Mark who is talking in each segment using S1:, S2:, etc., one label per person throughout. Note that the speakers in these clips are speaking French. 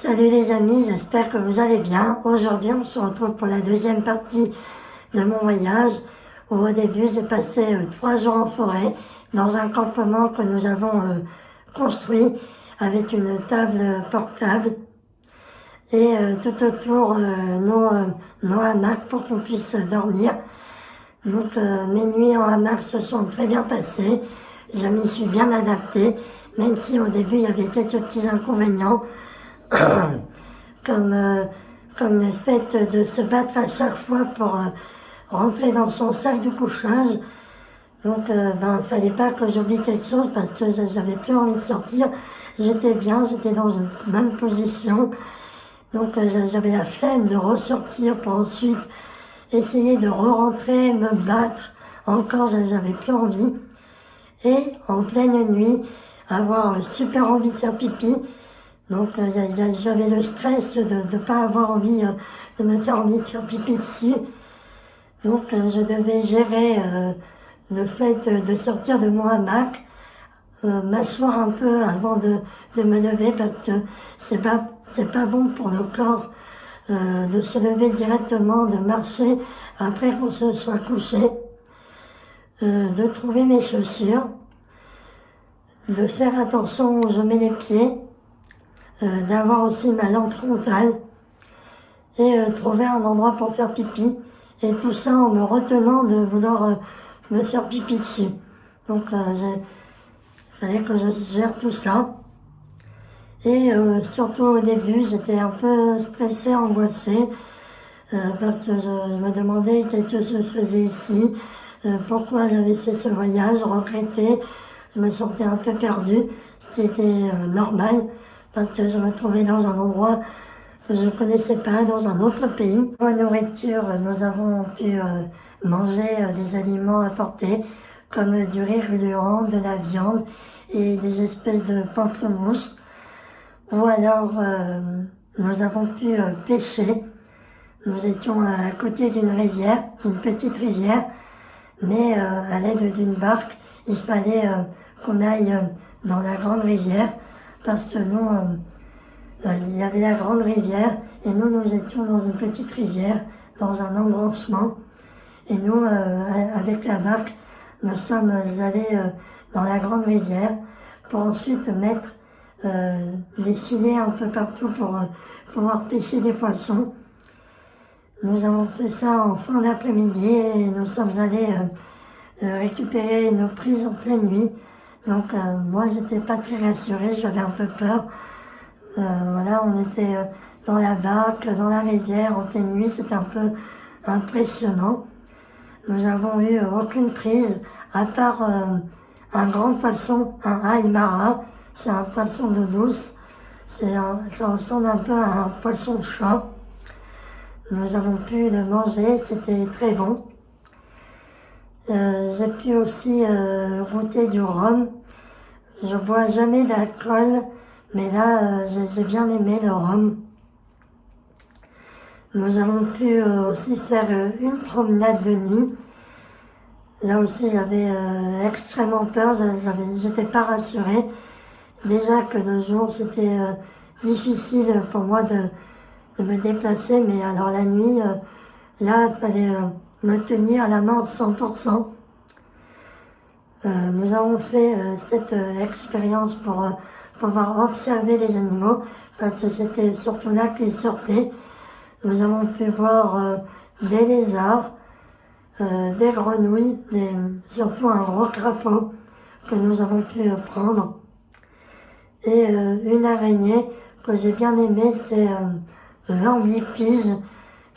S1: Salut les amis, j'espère que vous allez bien. Aujourd'hui, on se retrouve pour la deuxième partie de mon voyage, où au début, j'ai passé 3 jours en forêt, dans un campement que nous avons construit avec une table portable et tout autour nos hamacs pour qu'on puisse dormir. Donc mes nuits en hamac se sont très bien passées, je m'y suis bien adapté, même si au début il y avait quelques petits inconvénients, comme le fait de se battre à chaque fois pour rentrer dans son sac de couchage. Donc il fallait pas que j'oublie quelque chose parce que j'avais plus envie de sortir. J'étais bien, j'étais dans une bonne position. Donc j'avais la flemme de ressortir pour ensuite essayer de re-rentrer, me battre. Encore, j'avais plus envie. Et en pleine nuit, avoir super envie de faire pipi. Donc j'avais le stress de ne pas avoir envie de me faire envie de faire pipi dessus. Donc je devais gérer le fait de sortir de mon hamac, m'asseoir un peu avant de me lever parce que c'est pas bon pour le corps de se lever directement, de marcher après qu'on se soit couché, de trouver mes chaussures, de faire attention où je mets les pieds, d'avoir aussi ma lampe frontale et trouver un endroit pour faire pipi. Et tout ça en me retenant de vouloir me faire pipi dessus. Donc il fallait que je gère tout ça. Et surtout au début, j'étais un peu stressée, angoissée, parce que je me demandais qu'est-ce que je faisais ici, pourquoi j'avais fait ce voyage, regretté, je me sentais un peu perdue, c'était normal, parce que je me trouvais dans un endroit que je ne connaissais pas, dans un autre pays. Pour la nourriture, nous avons pu manger des aliments apportés, comme du riz gluant, de la viande et des espèces de pamplemousse. Ou alors, nous avons pu pêcher. Nous étions à côté d'une rivière, une petite rivière, mais à l'aide d'une barque, il fallait qu'on aille dans la grande rivière, parce que nous, il y avait la grande rivière, et nous étions dans une petite rivière, dans un embranchement. Et nous, avec la barque, nous sommes allés dans la grande rivière pour ensuite mettre des filets un peu partout pour pouvoir pêcher des poissons. Nous avons fait ça en fin d'après-midi et nous sommes allés récupérer nos prises en pleine nuit. Donc moi j'étais pas très rassurée, j'avais un peu peur. Voilà, on était dans la barque, dans la rivière en pleine nuit, c'était un peu impressionnant. Nous n'avons eu aucune prise, à part un grand poisson, un aïmara. C'est un poisson d'eau douce, ça ressemble un peu à un poisson-chat. Nous avons pu le manger, c'était très bon. J'ai pu aussi goûter du rhum. Je bois jamais d'alcool, mais là j'ai bien aimé le rhum. Nous avons pu aussi faire une promenade de nuit. Là aussi j'avais extrêmement peur, j'étais pas rassurée. Déjà que le jour c'était difficile pour moi de me déplacer, mais alors la nuit, là il fallait me tenir à la main 100%. Nous avons fait cette expérience pour pouvoir observer les animaux, parce que c'était surtout là qu'ils sortaient. Nous avons pu voir des lézards, des grenouilles, surtout un gros crapaud que nous avons pu prendre. Et une araignée que j'ai bien aimée, c'est l'amblypige.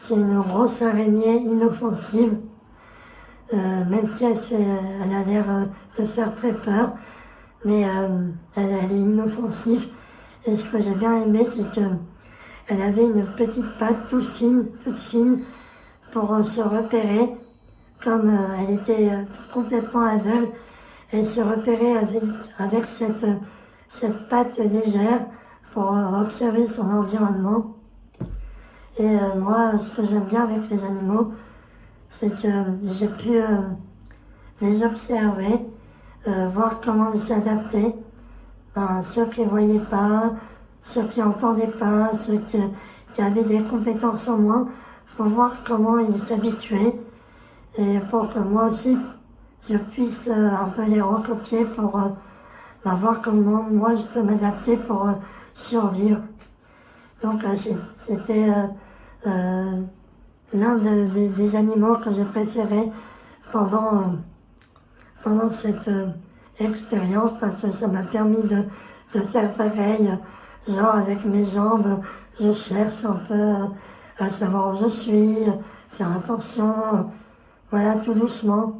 S1: C'est une grosse araignée inoffensive, même si elle a l'air de faire très peur, mais elle est inoffensive. Et ce que j'ai bien aimé, c'est qu'elle avait une petite patte toute fine, pour se repérer. Comme elle était complètement aveugle, elle se repérait avec cette patte légère pour observer son environnement. Et moi, ce que j'aime bien avec les animaux, c'est que j'ai pu les observer, voir comment ils s'adaptaient. Ceux qui ne voyaient pas, ceux qui n'entendaient pas, ceux qui avaient des compétences en moins, pour voir comment ils s'habituaient et pour que moi aussi je puisse un peu les recopier pour voir comment moi je peux m'adapter pour survivre. Donc c'était l'un des animaux que j'ai préféré pendant, pendant cette expérience parce que ça m'a permis de faire pareil, genre avec mes jambes, je cherche un peu à savoir où je suis, faire attention, voilà, tout doucement.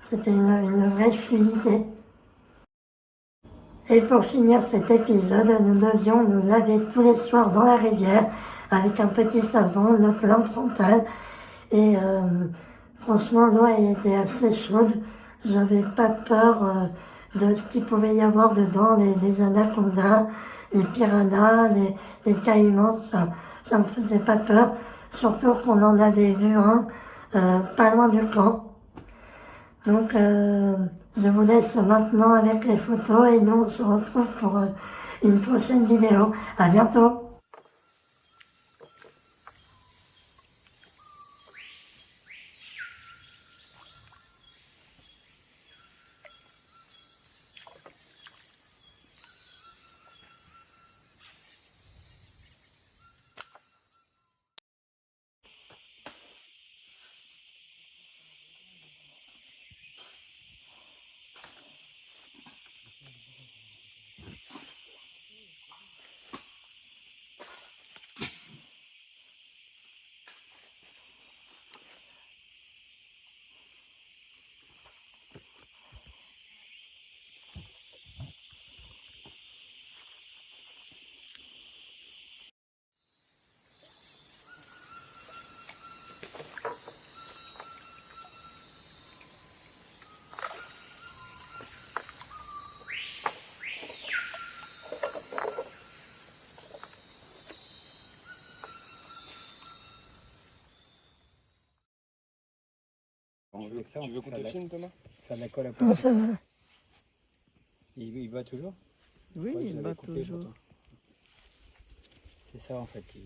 S1: C'était une vraie fluidité. Et pour finir cet épisode, nous devions nous laver tous les soirs dans la rivière avec un petit savon, notre lampe frontale. Et franchement, l'eau était assez chaude. J'avais pas peur de ce qu'il pouvait y avoir dedans, les anacondas, les piranhas, les caïmans, ça me faisait pas peur. Surtout qu'on en avait vu un pas loin du camp. Donc, je vous laisse maintenant avec les photos et nous on se retrouve pour une prochaine vidéo. À bientôt!
S2: Tu veux qu'on te filme, Thomas?
S3: Faire de la colle à
S1: Non,
S3: poil.
S1: ça va.
S3: Il bat toujours?
S2: Oui,
S3: Ouais, je
S2: il
S3: l'avais
S2: bat
S3: coupé
S2: toujours.
S3: pourtant. C'est ça en fait qui